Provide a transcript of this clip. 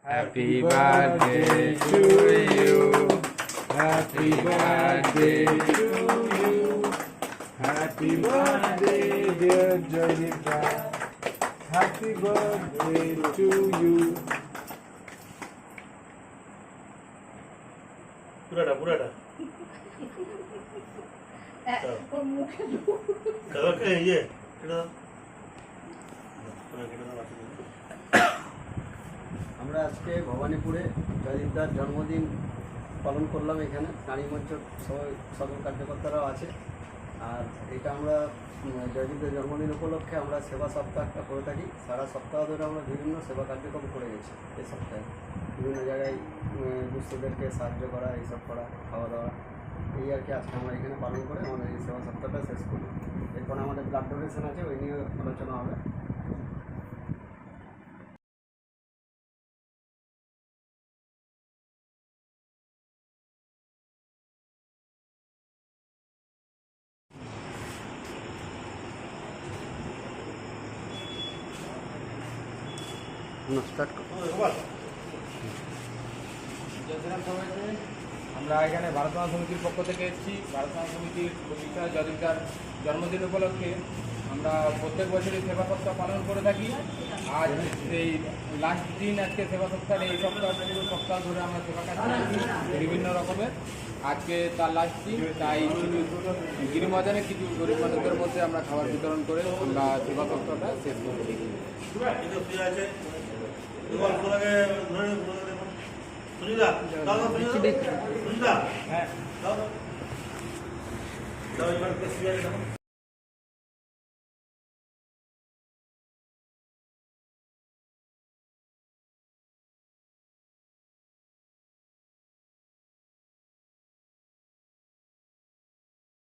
Happy birthday to you. Happy birthday to you. Happy birthday, dear Joyita. Happy birthday to you. পুরাটা কালকে ইয়ে এটা আমরা আজকে ভবানীপুরে জয়দীপদার জন্মদিন পালন করলাম। এখানে নারী মঞ্চ সকল কার্যকর্তারাও আছে। আর এটা আমরা জয়দীপদার জন্মদিন উপলক্ষে আমরা সেবা সপ্তাহটা করে থাকি। সারা সপ্তাহ ধরে আমরা বিভিন্ন সেবা কার্যক্রম করে গেছি। এই সপ্তাহে বিভিন্ন জায়গায় দুস্থদেরকে সাহায্য করা, এইসব করা, খাওয়া দাওয়া, এই আর কি আজকে আমরা এখানে পালন করে আমাদের এই সেবা সপ্তাহটা শেষ করি। এরপর আমাদের ব্লাড ডোনেশন আছে, ওই নিয়ে আলোচনা হবে। আমরা এখানে ভারতমাতা সমিতির পক্ষ থেকে এসেছি। ভারতমাতা সমিতির প্রতিষ্ঠা জয়দীপদার জন্মদিন উপলক্ষে আমরা প্রত্যেক বছরই সেবা সপ্তাহ পালন করে থাকি। আজ এই লাস্ট দিন, আজকে সেবা সপ্তাহের এই সপ্তাহ পুরো সপ্তাহ ধরে আমরা সেবা কাজ করছি বিভিন্ন রকমের। আজকে তার লাস্ট দিন, তাই গিরিময়দানে কিছু গরিব মানুষদের মধ্যে আমরা খাবার বিতরণ করে আমরা সেবা সপ্তাহটা শেষ করছি। হ্যাঁ